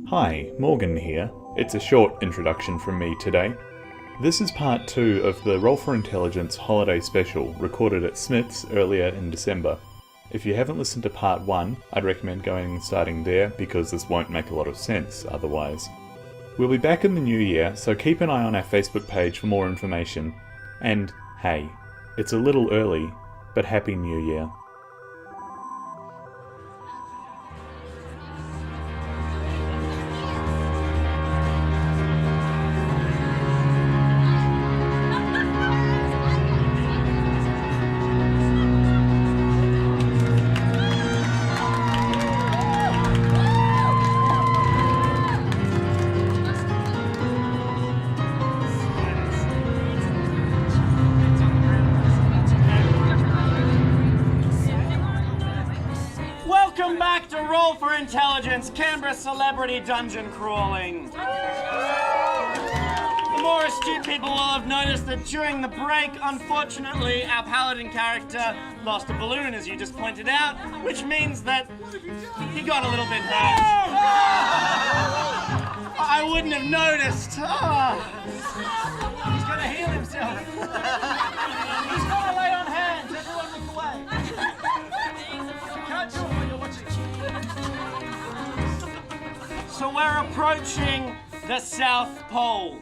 Hi, Morgan here. It's a short introduction from me today. This is part 2 of the Roll for Intelligence holiday special recorded at Smith's earlier in December. If you haven't listened to part 1, I'd recommend going and starting there because this won't make a lot of sense otherwise. We'll be back in the new year, so keep an eye on our Facebook page for more information. And hey, it's a little early, but Happy New Year. Welcome back to Roll for Intelligence, Canberra Celebrity Dungeon Crawling. The more astute people will have noticed that during the break, unfortunately, our paladin character lost a balloon, as you just pointed out, which means that he got a little bit hurt. I wouldn't have noticed. He's going to heal himself. He's going to lay on hands. Everyone look away. Can't do it when you're watching. So we're approaching the South Pole.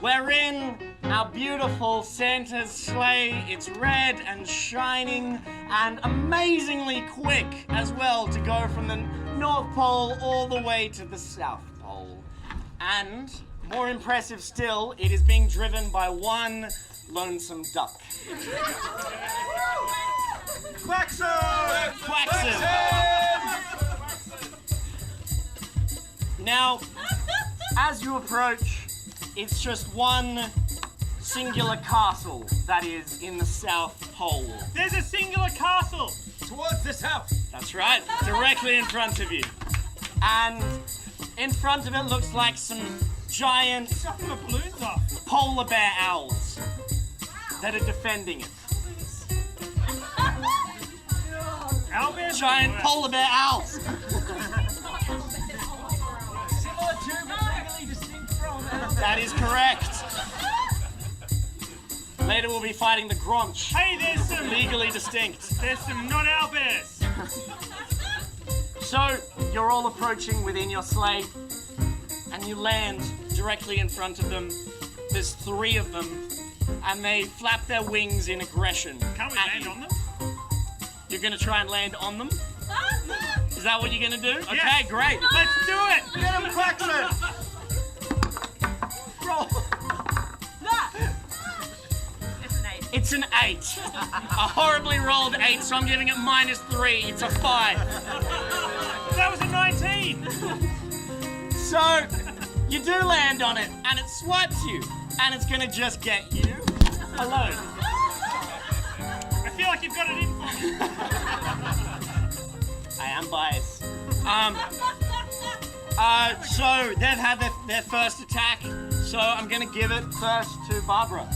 We're in our beautiful Santa's sleigh. It's red and shining and amazingly quick as well to go from the North Pole all the way to the South Pole. And more impressive still, it is being driven by one lonesome duck. Quackson! Quackson! Now, as you approach, it's just one singular castle that is in the South Pole. There's a singular castle towards this house. That's right, directly in front of you. And in front of it looks like some giant sucking the balloons off. Polar bear owls that are defending it. Owlbears? Giant polar bear owls. That is correct. Later we'll be fighting the Gronch. Hey, there's some legally distinct. There's some not owlbears. So you're all approaching within your sleigh, and you land directly in front of them. There's 3 of them, and they flap their wings in aggression. Can't we land on them? You're going to try and land on them? Is that what you're going to do? Yes. Okay, great. Let's do it! Get him, Quackson! Roll. It's an 8. A horribly rolled 8, so I'm giving it -3. It's a 5. That was a 19! So, you do land on it, and it swipes you, and it's going to just get you alone. I feel like you've got it in for me. I am biased. So they've had their first attack, so I'm going to give it first to Barbara.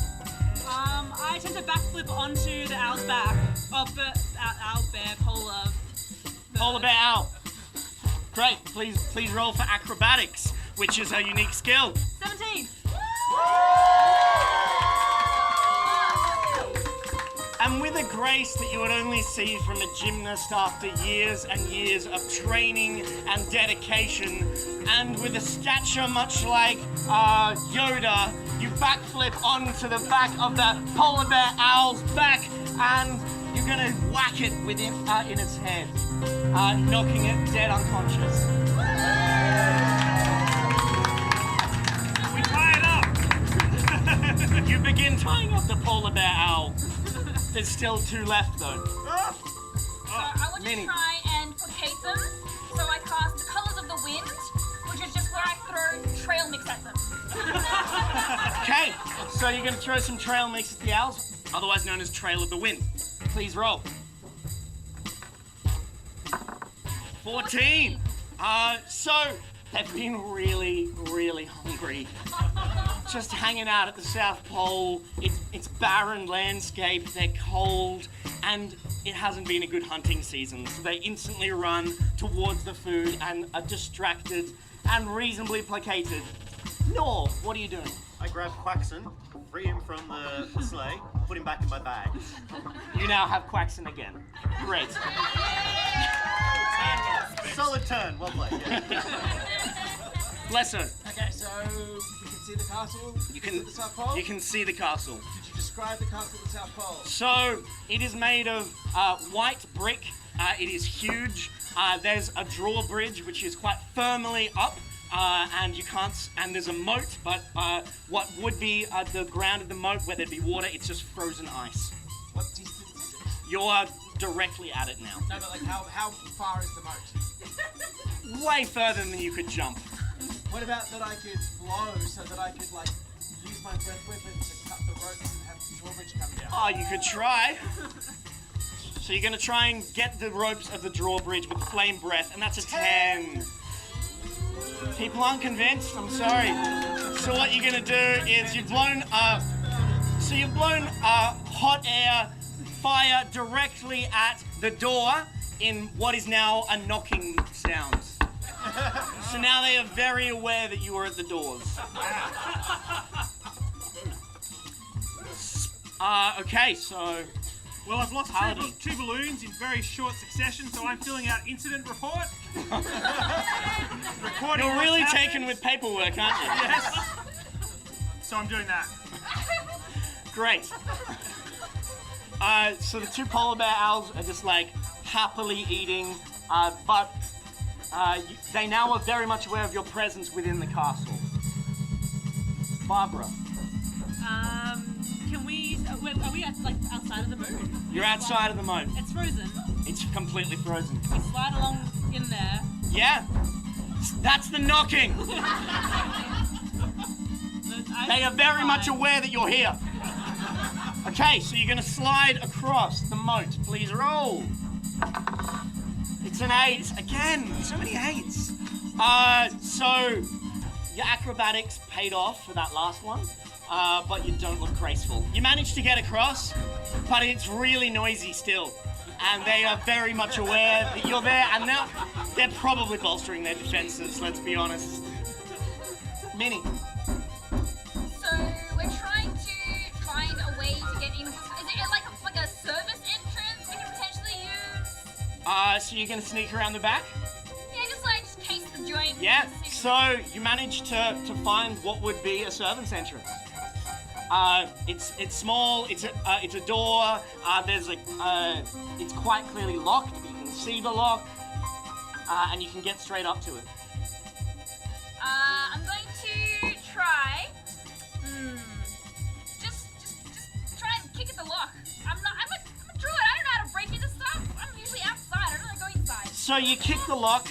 I attempt to backflip onto the owl's back. Polar bear owl. Great, please roll for acrobatics, which is her unique skill. 17! And with a grace that you would only see from a gymnast after years and years of training and dedication, and with a stature much like Yoda, you backflip onto the back of the polar bear owl's back, and you're going to whack it within in its head, knocking it dead unconscious. We tie it up. You begin tying up the polar bear owl. There's still 2 left, though. So I want to try and placate them. So I cast the Colours of the Wind, which is just where I throw trail mix at them. Okay, so you're going to throw some trail mix at the owls, otherwise known as Trail of the Wind. Please roll. 14. So they've been really, really hungry. just hanging out at the South Pole. It's barren landscape, they're cold, and it hasn't been a good hunting season, so they instantly run towards the food and are distracted and reasonably placated. Nor, what are you doing? I grab Quaxon, free him from the sleigh, put him back in my bag. You now have Quaxon again. Great. Solid turn, well played. Yeah. Bless her. Okay, so we can see the castle. You can, at the South Pole. you can see the castle. Could you describe the castle at the South Pole? So, it is made of white brick. It is huge. There's a drawbridge which is quite firmly up, and you can't. And there's a moat, but what would be the ground of the moat, where there'd be water, it's just frozen ice. What distance is it? You're directly at it now. No, but like how far is the moat? Way further than you could jump. What about that I could blow so that I could like use my breath weapon to cut the ropes and have the drawbridge come down? Oh, you could try. So you're gonna try and get the ropes of the drawbridge with flame breath, and that's a 10. People aren't convinced, I'm sorry. So what you're gonna do is you've blown hot air fire directly at the door in what is now a knocking sound. So now they are very aware that you are at the doors. Okay, so Well, I've lost Paladin. two balloons in very short succession, so I'm filling out incident report. Recording you're what's really happened. taken with paperwork, aren't you? Yes. So I'm doing that. Great. So the two polar bear owls are just like happily eating, but they now are very much aware of your presence within the castle. Barbara, Can we? Are we at, like outside of the moat? you're outside of the moat. It's frozen. It's completely frozen. We slide along in there. Yeah, that's the knocking. They are very much aware that you're here. Okay, so you're gonna slide across the moat. Please roll. It's an 8. Again, so many 8s. So your acrobatics paid off for that last one, but you don't look graceful. You managed to get across, but it's really noisy still. And they are very much aware that you're there, and now they're probably bolstering their defenses, let's be honest. Minnie. So we're trying to find a way to get in. Is it like a service entrance we can potentially use? So you're gonna sneak around the back? Yeah, just case the joint. Yeah, so you managed to find what would be a servant's entrance. It's small. It's a door. It's quite clearly locked. You can see the lock, and you can get straight up to it. I'm going to try. Just try and kick at the lock. I'm a druid. I don't know how to break into stuff. I'm usually outside. I don't know how to go inside. So you kick the lock,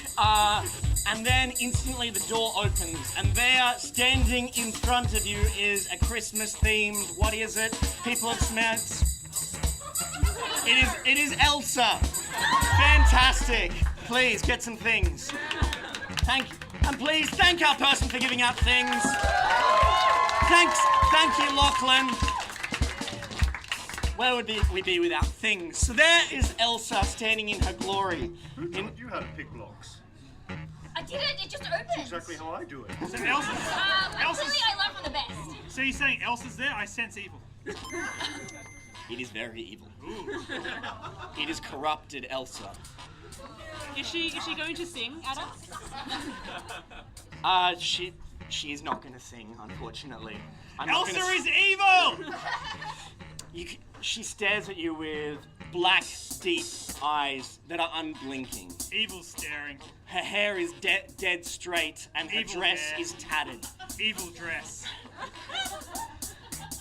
and then instantly the door opens, and there, standing in front of you, is a Christmas-themed. What is it? People of Smets. It is Elsa. Fantastic. Please get some things. And please thank our person for giving out things. Thank you, Lachlan. Where would we be without things? So there is Elsa standing in her glory. Who taught you how to pick locks? I did it. It just opened. Exactly how I do it. So Elsa's, Clearly I learned from the best. so you're saying Elsa's there? I sense evil. It is very evil. It is corrupted Elsa. Is she going to sing at us? She is not going to sing, unfortunately. I'm not Elsa gonna is evil! She stares at you with black, deep eyes that are unblinking. Evil staring. Her hair is dead straight, and her Evil dress hair. is tattered. Evil dress.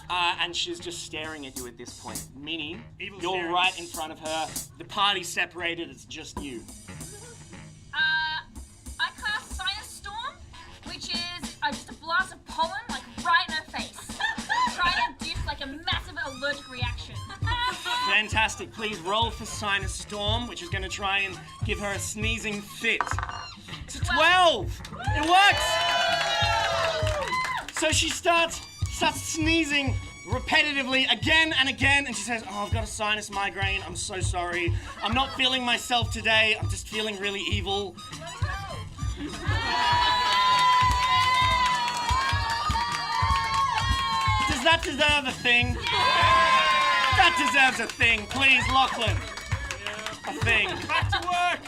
And she's just staring at you at this point. Minnie, Evil you're staring. right in front of her. The party's separated, it's just you. I cast Sinus Storm, which is just a blast of pollen, like right in her face. Trying to give like a massive allergic reaction. Fantastic. Please roll for Sinus Storm, which is going to try and give her a sneezing fit. It's a 12! It works! So So she starts sneezing repetitively again and again, and she says, "Oh, I've got a sinus migraine. I'm so sorry. I'm not feeling myself today. I'm just feeling really evil." Does that deserve a thing? That deserves a thing. Please, Lachlan. A thing. Back to work.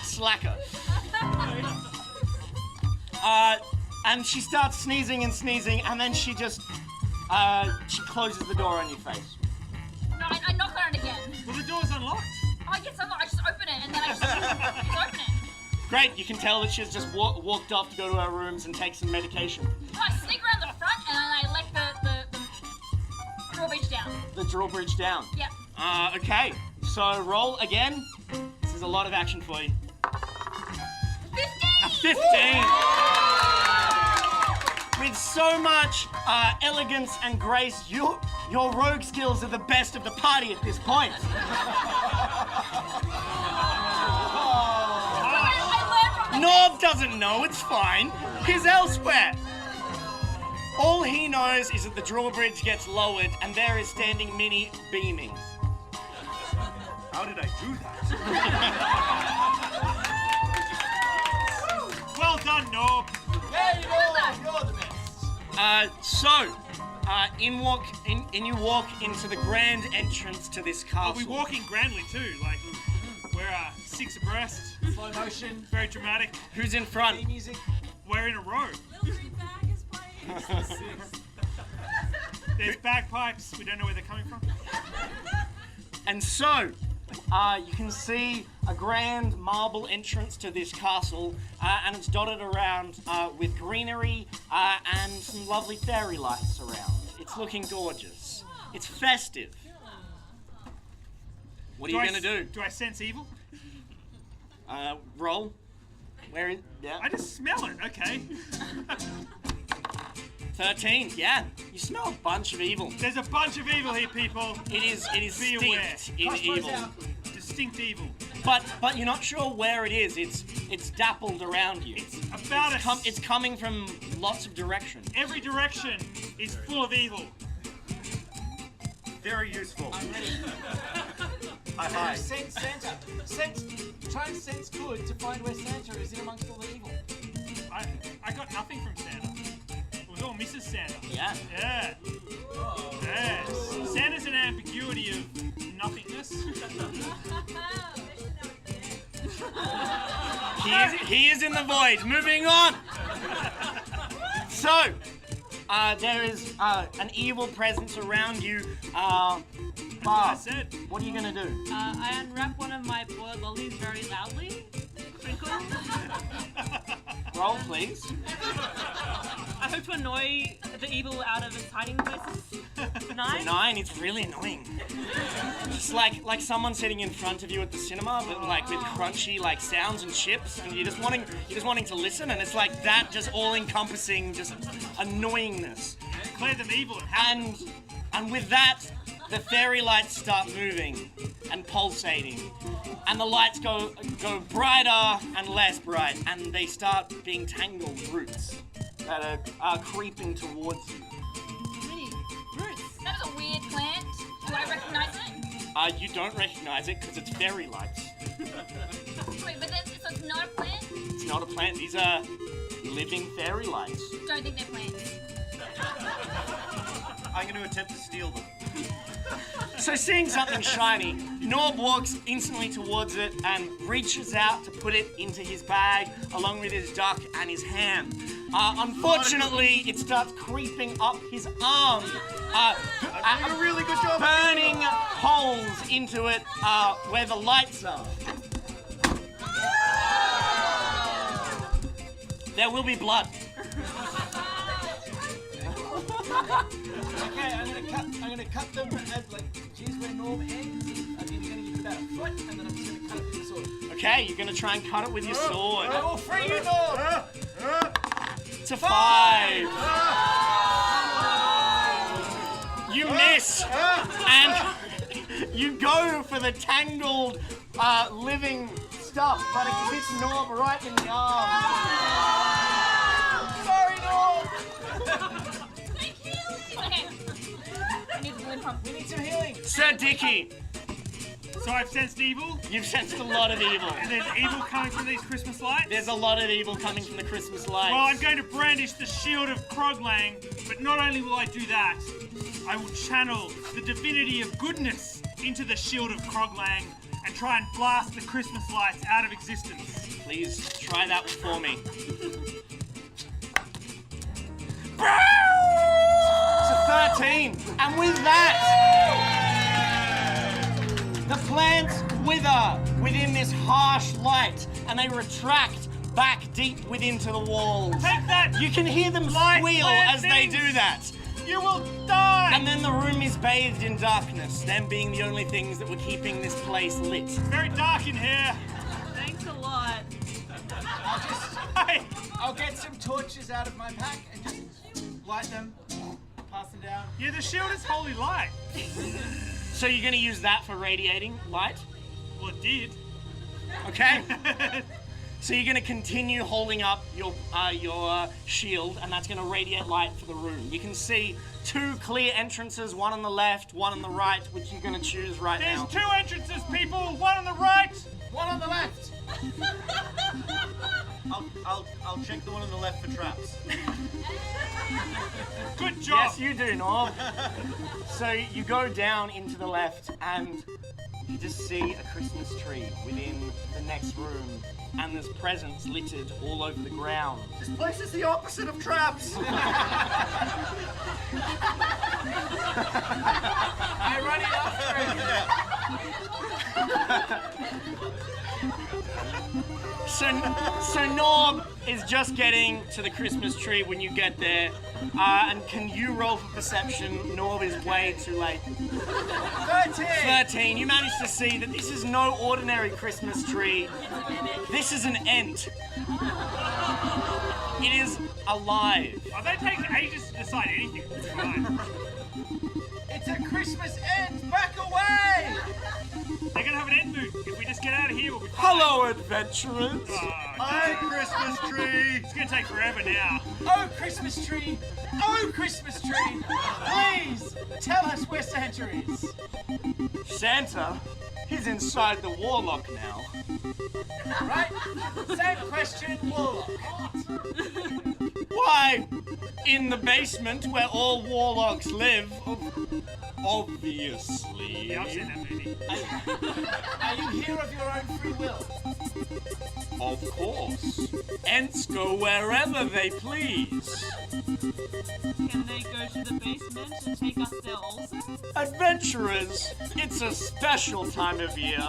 Slacker. And she starts sneezing, and then she just she closes the door on your face. No, I knock on it again. Well, the door's unlocked. Oh, yes, I just open it and then I just open it. Great, you can tell that she's just walked off to go to her rooms and take some medication. So I sneak around the front and then I let the drawbridge down. The drawbridge down. Yep. Okay, so roll again. This is a lot of action for you. 15! 15! With so much elegance and grace, your rogue skills are the best of the party at this point. I learned from the Norb doesn't know, it's fine. He's elsewhere. All he knows is that the drawbridge gets lowered and there is standing Minnie beaming. How did I do that? Well done, Norb. Yeah, you're the best. You walk into the grand entrance to this castle. We're walking grandly too. Like we're 6 abreast. Slow motion. Very dramatic. Who's in front? Theme music. We're in a row. There's bagpipes. We don't know where they're coming from. And so, you can see a grand marble entrance to this castle, and it's dotted around with greenery and some lovely fairy lights around. It's looking gorgeous. It's festive. What are you going to do? Do I sense evil? Roll. Where is... Yeah. I just smell it. Okay. 13, yeah. You smell a bunch of evil. There's a bunch of evil here, people. It is Be aware. steeped in evil. Distinct evil. But you're not sure where it is. It's dappled around you. It's about It's coming from lots of directions. every direction is full of evil. Very useful. I'm ready. Hi. Sense Santa. Try and sense good to find where Santa is in amongst all the evil. I got nothing from Santa. It was all Mrs. Santa. Yeah. Yeah. Yes. Santa's an ambiguity of nothingness. He is in the void. Moving on. So, there is an evil presence around you. I Bob, said. what are you gonna do? I unwrap one of my boiled lollies very loudly. Twinkle. Roll, please. I hope to annoy the evil out of its hiding places. 9. 9. It's really annoying. It's like someone sitting in front of you at the cinema, but like with crunchy like sounds and chips, and you're just wanting to listen, and it's like that, just all-encompassing, just annoyingness. Declare them evil. And with that, the fairy lights start moving and pulsating, and the lights go brighter and less bright, and they start being tangled roots that are creeping towards you. Mini roots. That is a weird plant. Do I recognize it? You don't recognize it because it's fairy lights. Wait, but then, so it's not a plant? It's not a plant. These are living fairy lights. Don't think they're plants. I'm going to attempt to steal them. So seeing something shiny, Norb walks instantly towards it and reaches out to put it into his bag along with his duck and his ham. Unfortunately, it starts creeping up his arm, I'm doing a really good job. burning holes into it where the lights are. There will be blood. Okay, I'm gonna cut them as like, here's where Norm ends. I'm gonna give you about a foot, and then I'm just gonna cut it with the sword. Okay, you're gonna try and cut it with your sword. I will free you, Norm! It's a 5. You miss, and you go for the tangled, living stuff, but it hits Norm right in the arm. Sorry, Norm! We need the balloon pump. We need some healing. Sir Dicky, So I've sensed evil, you've sensed a lot of evil. and there's evil coming from these Christmas lights. There's a lot of evil coming from the Christmas lights. Well, I'm going to brandish the shield of Kroglang, but not only will I do that, I will channel the divinity of goodness into the shield of Kroglang and try and blast the Christmas lights out of existence. Please try that for me. It's a 13, and with that, the plants wither within this harsh light, and they retract back deep within to the walls. Take that! You can hear them Light squeal plant as they things. do that. You will die! And then the room is bathed in darkness, them being the only things that were keeping this place lit. Very dark in here. Thanks a lot. Hey! I'll get some torches out of my pack and just light them, pass them down. Yeah, the shield is holy light. So you're going to use that for radiating light? Well, it did. Okay. So you're going to continue holding up your shield, and that's going to radiate light for the room. You can see 2 clear entrances, one on the left, one on the right, which you're going to choose right There's now. 2 entrances, people. One on the right. One on the left. I'll check the one on the left for traps. Good job. Yes, you do, Norm. So you go down into the left, and you just see a Christmas tree within the next room, and there's presents littered all over the ground. This place is the opposite of traps. I run it after him. So Norm is just getting to the Christmas tree when you get there. And can you roll for perception? Norm is way too late. 13. You managed to see that this is no ordinary Christmas tree. This is an ent. It is alive. Oh, they take ages to decide anything. It's fine. It's a Christmas end. Back away. They're gonna have an end move. If we just get out of here, we'll be fine. Hello, adventurers. Hi, Christmas tree. It's gonna take forever now. Oh, Christmas tree. Oh, Christmas tree. Please tell us where Santa is. Santa, he's inside the warlock now. Right? Same question, Warlock. Why, in the basement where all warlocks live, obviously. Yeah, I've seen that movie. Are you here of your own free will? Of course. Ents go wherever they please. Can they go to the basement and take us there also? Adventurers, it's a special time of year.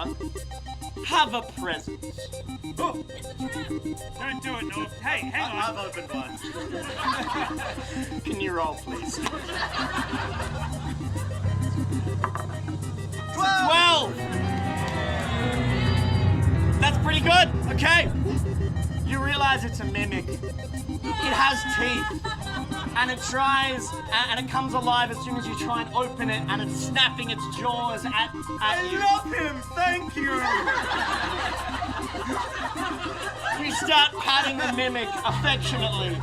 Have a present. Don't do it, no. Hey, hang on. I've opened one. Can you roll, please? 12! That's pretty good. Okay. You realize it's a mimic. It has teeth. And it tries, and it comes alive as soon as you try and open it, and it's snapping its jaws at you. I love him. Thank you. You start patting the mimic affectionately.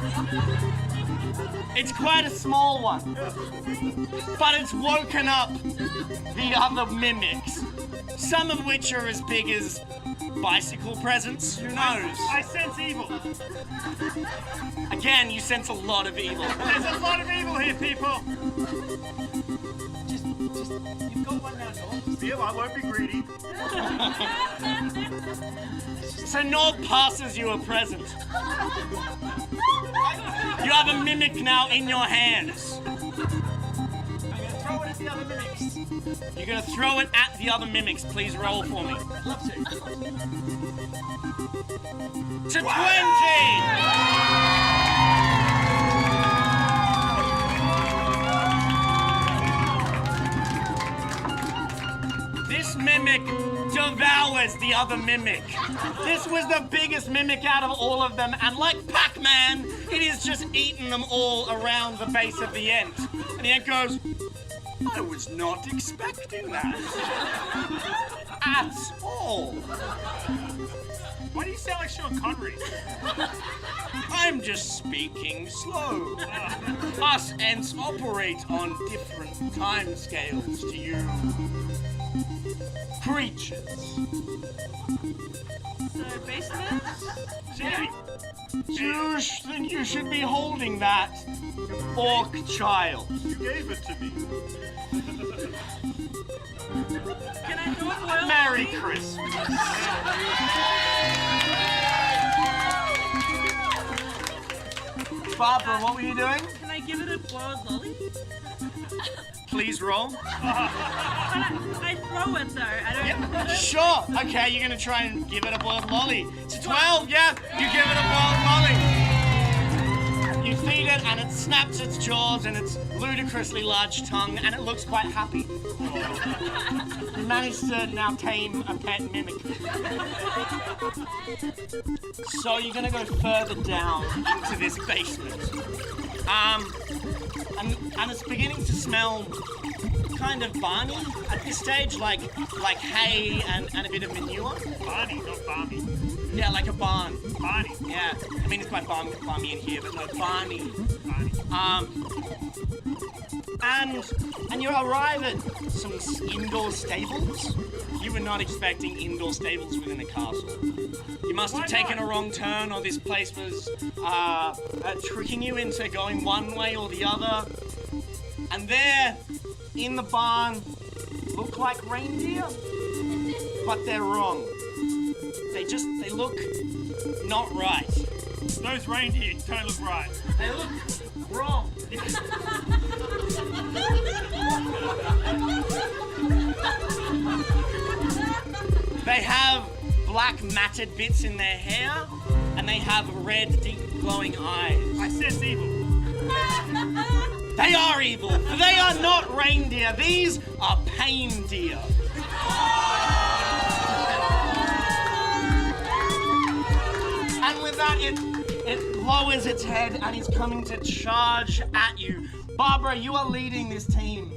It's quite a small one, but it's woken up the other mimics, some of which are as big as bicycle presents. Who knows? I sense evil. Again, you sense a lot of evil. There's a lot of evil here, people. Just, you've got one now, Norm. Yeah, I won't be greedy. So Nord passes you a present. You have a mimic now in your hands. I'm gonna throw it at the other mimics. You're gonna throw it at the other mimics. Please roll for me. I'd love to. To 20! This mimic devours the other mimic. This was the biggest mimic out of all of them, and like Pac-Man, it is just eating them all around the base of the ent. And the ent goes, I was not expecting that. At all. Why do you sound like Sean Connery? I'm just speaking slow. Us Ents operate on different time scales to you creatures. So basement? Then you should be holding that orc child. You gave it to me. Can I throw a boiled Merry lolly? Christmas. Barbara, what were you doing? Can I give it a boiled lolly? Please roll. I throw it though. I don't. Sure. Okay, you're gonna try and give it a boiled lolly. It's a 12. Yeah, you give it a boiled lolly. You feed it, and it snaps its jaws and its ludicrously large tongue, and it looks quite happy. You managed to now tame a pet mimic. So you're gonna go further down into this basement. And it's beginning to smell kind of barny at this stage, like hay and a bit of manure. Barney, not Barney. Yeah, like a barn. Barney. Yeah, I mean it's quite balmy in here, but no, barny. Barney. And you arrive at some indoor stables. You were not expecting indoor stables within a castle. You must have taken a wrong turn, or this place was tricking you into going one way or the other. And there, in the barn, look like reindeer, but they're wrong. They look not right. Those reindeer don't look right. They look wrong. They have black matted bits in their hair, and they have red, deep glowing eyes. I sense evil. They are evil. They are not reindeer. These are pain deer. And with that, it lowers its head and is coming to charge at you. Barbara, you are leading this team.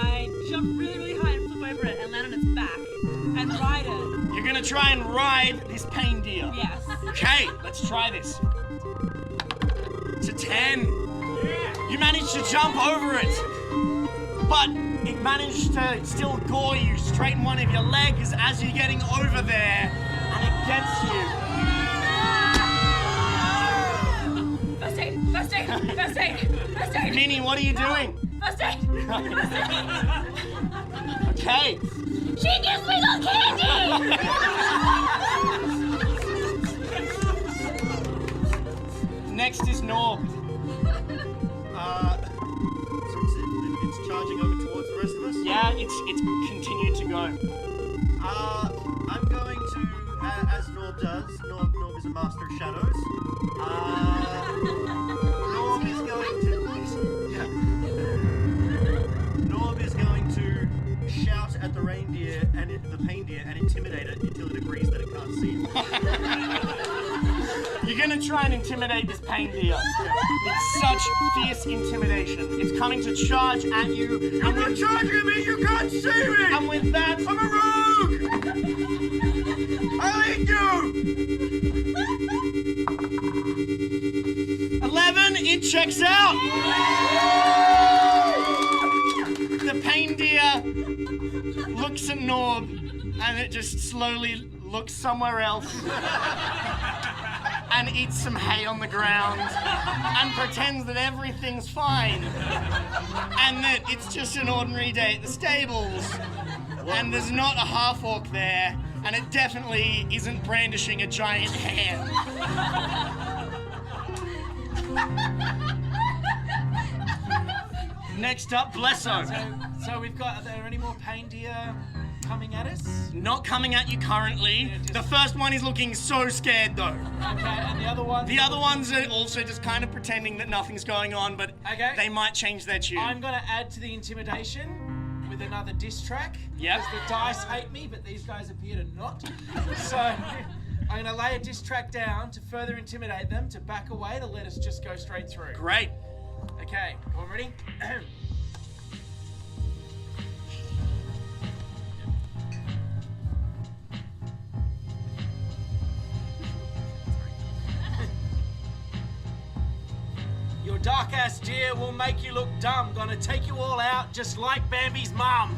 I jump really, really high and flip over it and land on its back and ride it. You're gonna try and ride this pain deer. Yes. Okay, let's try this. It's a 10. You managed to jump over it, but it managed to still gore you, straighten one of your legs as you're getting over there, and it gets you. First aid, first aid, first aid, first aid. Minnie, what are you doing? First aid. Okay. She gives me the candy. Next is Norb. So it's charging over towards the rest of us? Yeah, it's continued to go. I'm going to, as Norb does, Norb is a master of shadows. Norb is going to, Norb is going to shout at the reindeer and the pain deer and intimidate it until it agrees that it can't see it. You're gonna try and intimidate this pain deer with such fierce intimidation. It's coming to charge at you. You're not charging at me! You can't see me! And with that, I'm a rogue! I'll eat you! 11, it checks out! The pain deer looks at Norb and it just slowly looks somewhere else and eats some hay on the ground and pretends that everything's fine and that it's just an ordinary day at the stables and there's not a half-orc there and it definitely isn't brandishing a giant hand. Next up, Blesso. So we've got, are there any more pain deer coming at us? Not coming at you currently. The first one is looking so scared though. Okay, and the other one? The other ones are also just kind of pretending that nothing's going on, but Okay. they might change their tune. I'm going to add to the intimidation with another diss track. Yep. Because the dice hate me, but these guys appear to not. So I'm going to lay a diss track down to further intimidate them, to back away, to let us just go straight through. Great. Okay, everyone ready? a dark ass deer will make you look dumb. Gonna take you all out just like Bambi's mum.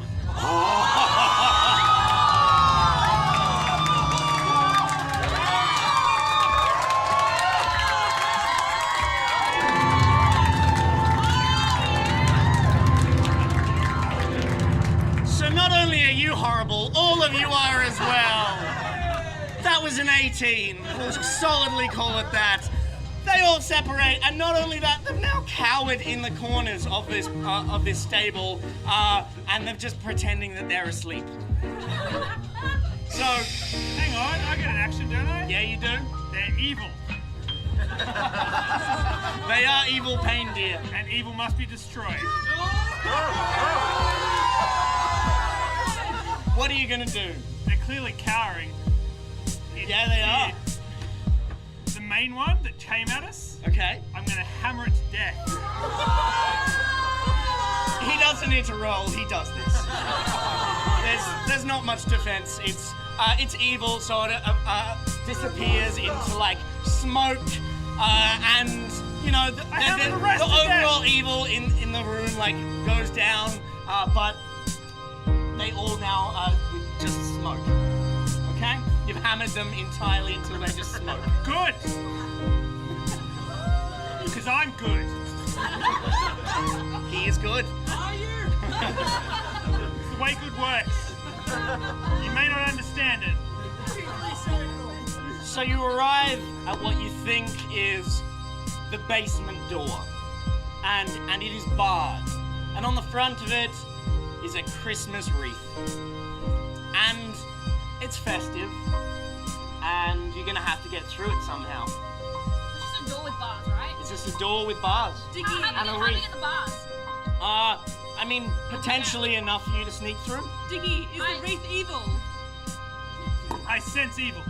So not only are you horrible, all of you are as well. That was an 18. We'll solidly call it that. They all separate, and not only that, they've now cowered in the corners of this stable, and they're just pretending that they're asleep. So, Hang on, I get an action, don't I? yeah, you do. They're evil, They are evil pain deer. and evil must be destroyed. What are you gonna do? They're clearly cowering. Yeah, they are. The main one that came at us, Okay. I'm gonna hammer it to death. He doesn't need to roll. He does this. There's not much defense. It's evil, so it disappears into like smoke, and you know the overall evil in the room like goes down, but they all now are with just smoke. Okay, you've hammered them entirely until they just smoke. Good! Because I'm good. He is good. It's the way good works. You may not understand it. So you arrive at what you think is the basement door, and it is barred. And on the front of it is a Christmas wreath, and it's festive, and you're gonna have to get through it somehow. It's just a door with bars, right? It's just a door with bars. Diggy, How And a many wreath. are the bars? I mean, potentially enough for you to sneak through. Diggy, is the wreath evil? I sense evil.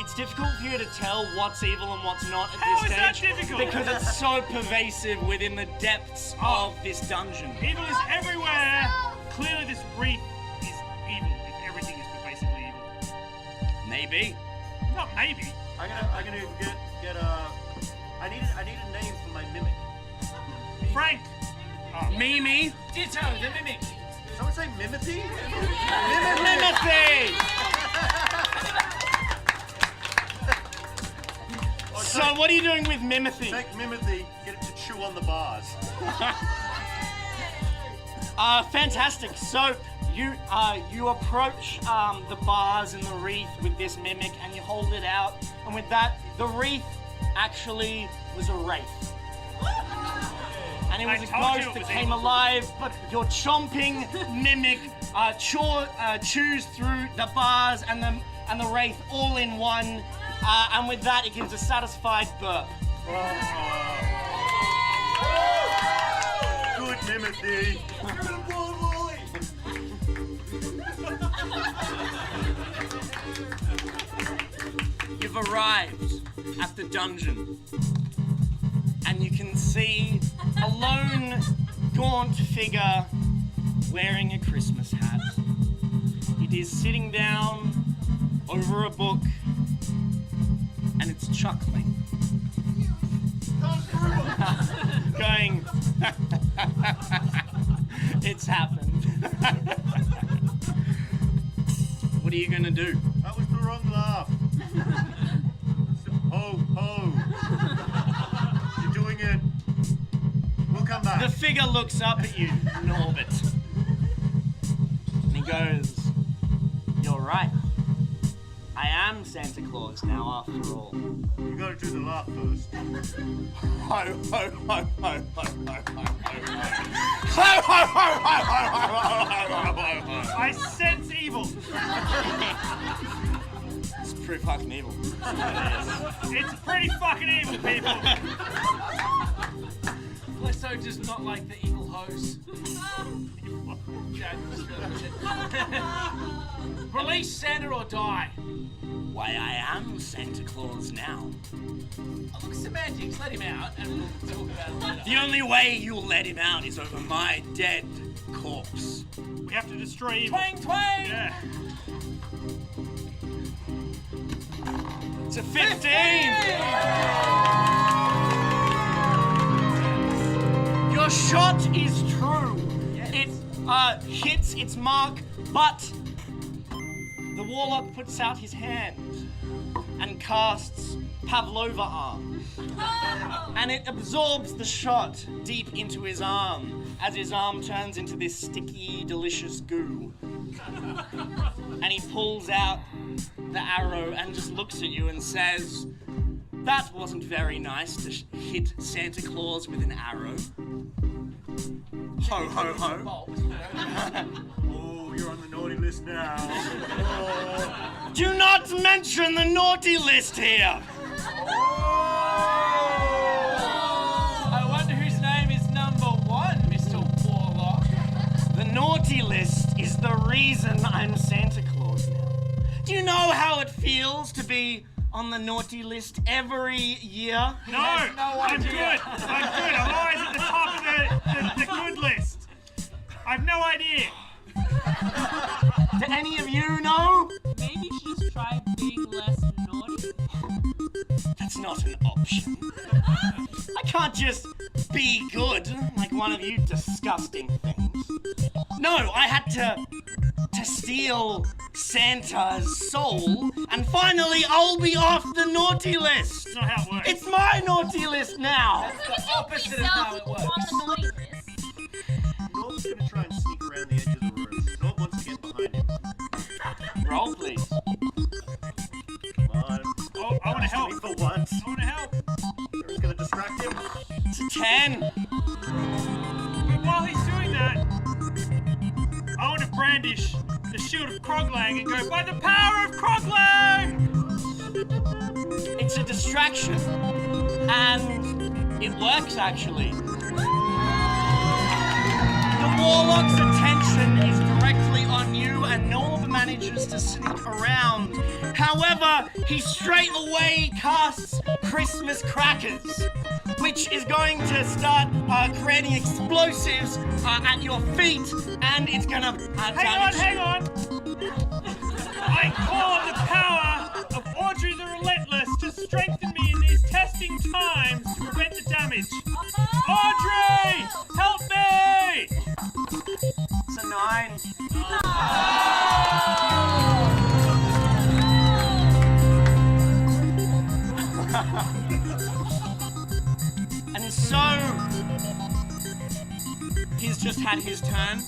It's difficult for you to tell what's evil and what's not at How this is that stage. difficult? Because it's so pervasive within the depths of this dungeon. Evil is everywhere. Clearly this wreath is evil if everything is basically evil. Maybe. Not maybe. I'm gonna get a. I need a name for my mimic. Frank! Mimi. Ditto, the mimic. Someone say Mimothy? Timothy! So what are you doing with Mimothy? Take Mimothy, get it to chew on the bars. Fantastic. So you approach the bars and the wreath with this mimic, and you hold it out, and with that, the wreath actually was a wraith. And it was I a told you ghost it that was came evil. alive, but your chomping mimic chews through the bars and the wraith all in one, and with that, it gives a satisfied burp. Good Mimothy. You've arrived at the dungeon, and you can see a lone, gaunt figure wearing a Christmas hat. It is sitting down over a book, and it's chuckling. Going, it's happened. What are you gonna do? That was the wrong laugh. Ho, ho. You're doing it. We'll come back. The figure looks up at you, Norbert, and he goes, "You're right. I am Santa Claus now, after all." You gotta do the laugh first. Ho, ho, ho, ho, ho, ho, ho, ho, ho, ho, ho, ho. I sense evil. It's pretty fucking evil. It's pretty fucking evil, people. Let's hope just not like the evil hose. Release Santa or die. Why, I am Santa Claus now. Oh, look, semantics. Let him out, and we'll talk about it later. The only way you'll let him out is over my dead corpse. We have to destroy evil. Twang, twang. Yeah. It's a 15! Your shot is true. It hits its mark, but the warlock puts out his hand and casts Pavlova arm. And it absorbs the shot deep into his arm as his arm turns into this sticky, delicious goo. And he pulls out the arrow and just looks at you and says, "That wasn't very nice to hit Santa Claus with an arrow. Ho, ho, ho." Oh, you're on the naughty list now. Do not mention the naughty list here. I wonder whose name is number 1, Mr. Warlock. The naughty list is the reason I'm Santa Claus now. Do you know how it feels to be on the naughty list every year? No, I'm good. I'm always at the top of the good list. I've no idea. Do any of you know? Maybe you should just try being less naughty. That's not an option. I can't just be good like one of you disgusting things. No, I had to steal Santa's soul, and finally I'll be off the naughty list. That's not how it works. It's my naughty list now. So you still put opposite of how yourself it works. on the naughty list. Norm's gonna try and sneak around the edge of the room. Norm wants to get behind him. Roll, please. Come on. Oh, I want to help. For once. I want to help. Everyone's gonna distract him. It's a 10. But while he's doing that, I want to brandish the shield of Kroglang and go, "By the power of Kroglang!" It's a distraction. And it works, actually. The warlock's attention is directly on you, and Norm manages to sneak around. However, he straight away casts Christmas crackers, which is going to start creating explosives at your feet, and it's gonna damage. Hang on! I call on the power of Audrey the Relentless to strengthen me in these testing times to prevent the damage. Audrey! Help me! It's a 9. And so, he's just had his turn.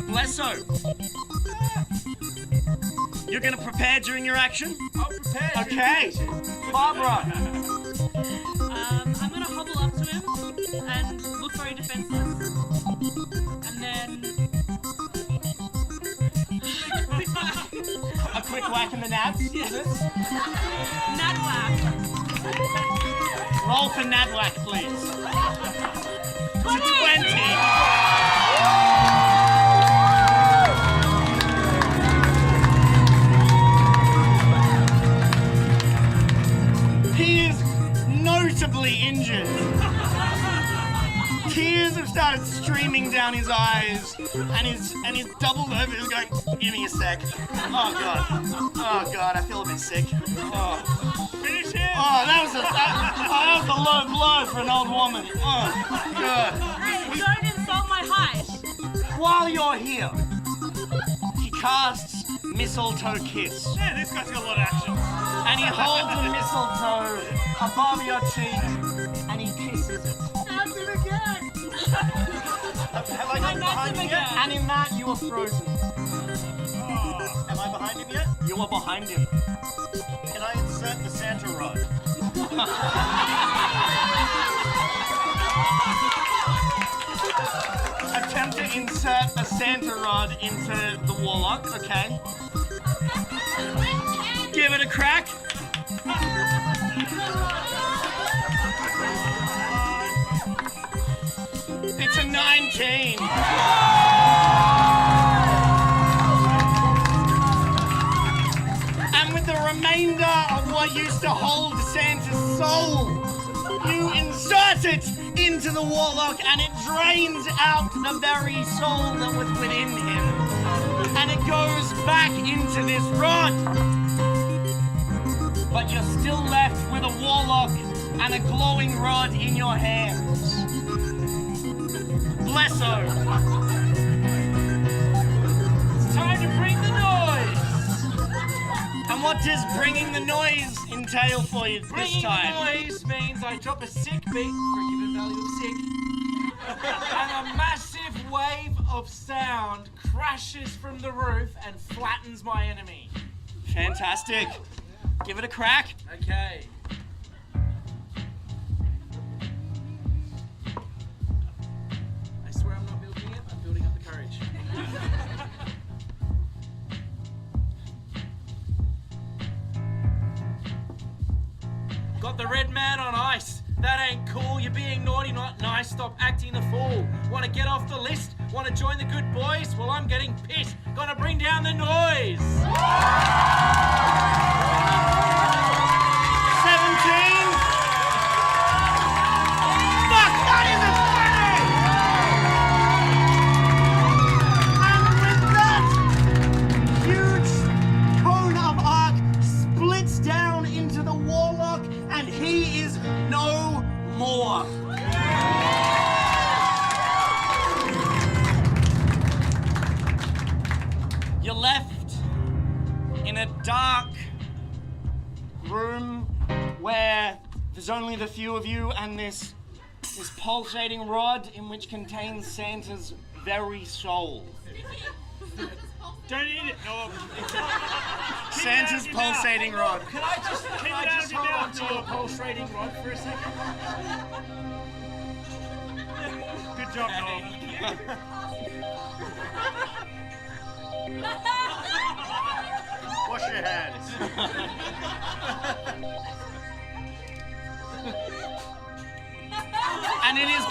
Blesso, you're gonna prepare during your action? I'll prepare. Okay. Barbara, I'm gonna hobble up to him and look very defenseless. And then a quick whack in the nabs. Yes. Nadwhack. Roll for Nadwhack, please. It's a 20. He is notably injured. Tears have started streaming down his eyes, and he's doubled over. He's going, "Give me a sec." Oh god, I feel a bit sick. Oh. Finish him! Oh, that was a low blow for an old woman. Oh, God. Don't insult my height. While you're here, he casts Mistletoe Kiss. Yeah, this guy's got a lot of action. And he holds the mistletoe above your cheek, and he kisses it. That's it again. Have I got behind him yet? And in that, you are frozen. Am I behind him yet? You are behind him. Can I insert the Santa rod? Attempt to insert a Santa rod into the warlock, okay? Give it a crack. It's a 19. And with the remainder of what used to hold Santa's soul, you insert it into the warlock and it drains out the very soul that was within him. And it goes back into this rod. But you're still left with a warlock and a glowing rod in your hands. Bless-o. It's time to bring the noise. And what does bringing the noise entail for you this Bringing time? noise means I drop a sick beat for a given value of sick, and a massive wave of sound crashes from the roof and flattens my enemy. Fantastic. Give it a crack. Okay. I swear I'm not building it, I'm building up the courage. Got the red man on ice. That ain't cool. You're being naughty, not nice. Stop acting the fool. Want to get off the list? Want to join the good boys? Well, I'm getting pissed. Gonna bring down the noise. 17. Fuck, that isn't funny! And with that, huge cone of arc splits down into the warlock, and he is no more. You're left in a dark room where there's only the few of you and this pulsating rod in which contains Santa's very soul. Don't eat it, no. Santa's pulsating rod. Can I just hold on to your pulsating rod for a second? Good job, Noel. Wash your hands. And it is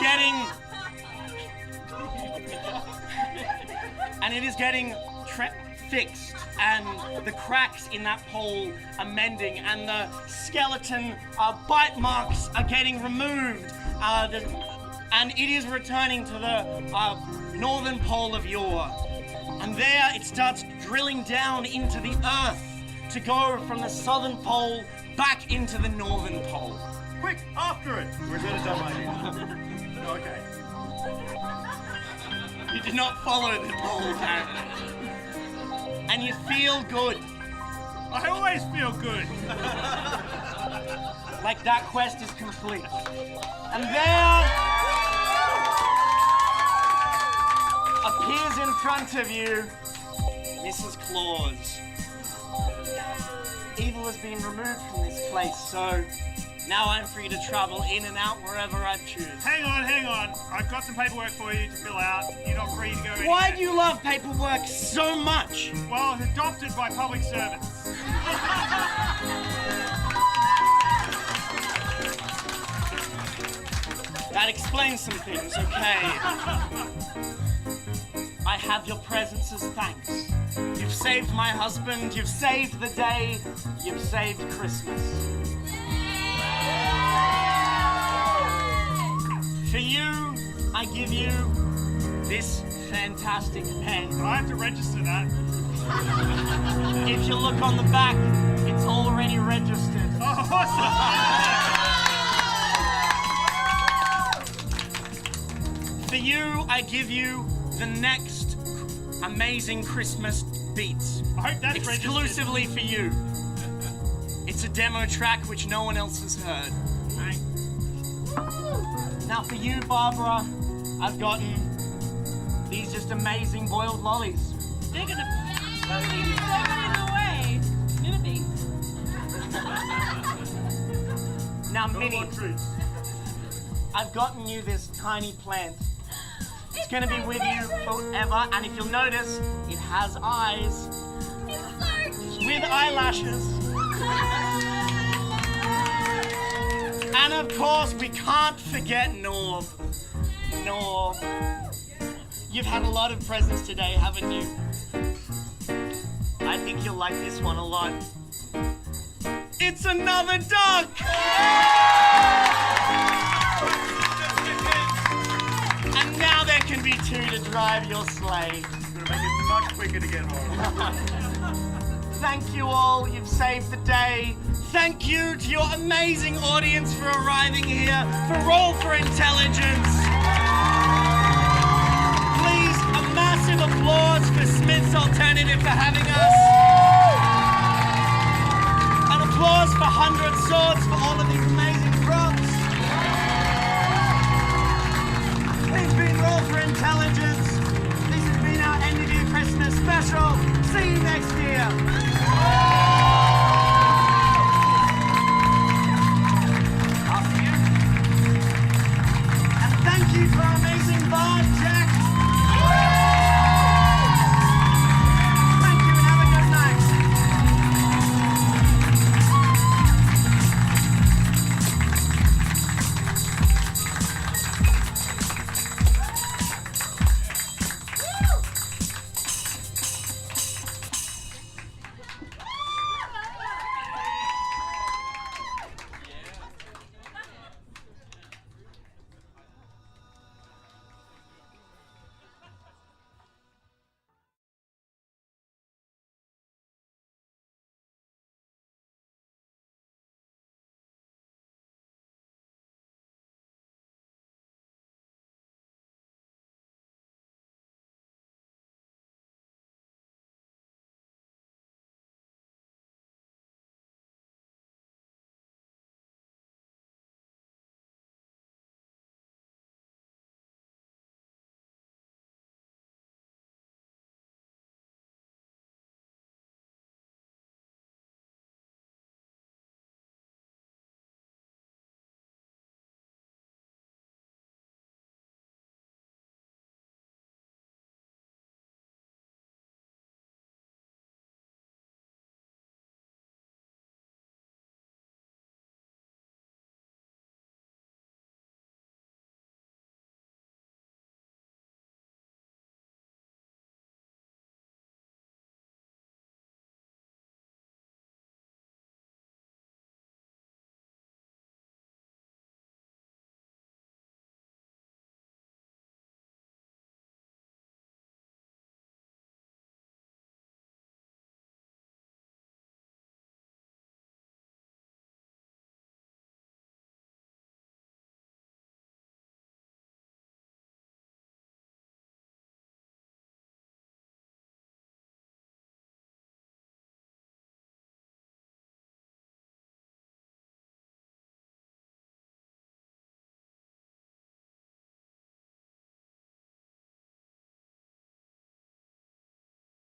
getting fixed, and the cracks in that pole are mending, and the skeleton bite marks are getting removed, and it is returning to the northern pole of yore. And there it starts drilling down into the earth to go from the southern pole back into the northern pole. Quick, after it. Or is that a dumb idea? Okay. You did not follow the pole, apparently. And you feel good. I always feel good. Like that quest is complete. And there appears in front of you Mrs. Claus. Evil has been removed from this place, so now I'm free to travel in and out wherever I choose. Hang on. I've got some paperwork for you to fill out. You're not free to go anywhere. Why do you love paperwork so much? Well, it's adopted by public servants. That explains some things, okay? I have your presents as thanks. You've saved my husband, you've saved the day, you've saved Christmas. For you, I give you this fantastic pen. I have to register that. If you look on the back, it's already registered. Oh, awesome! For you, I give you the next amazing Christmas beats. I hope that's exclusively for you. It's a demo track which no one else has heard. Now for you, Barbara, I've gotten these just amazing boiled lollies. They're gonna throw it away. Maybe. Now, Minnie, I've gotten you this tiny plant. It's gonna be with you forever, and if you'll notice, it has eyes with eyelashes. And of course, we can't forget Norb. Norb. You've had a lot of presents today, haven't you? I think you'll like this one a lot. It's another duck! And now there can be two to drive your sleigh. It's gonna make it much quicker to get home. Thank you all, you've saved the day. Thank you to your amazing audience for arriving here for Roll for Intelligence. applause for Smith's Alternative for having us. An applause for 100 Swords for all of these amazing props. We've been Roll for Intelligence. This has been our end of year Christmas special. See you next year.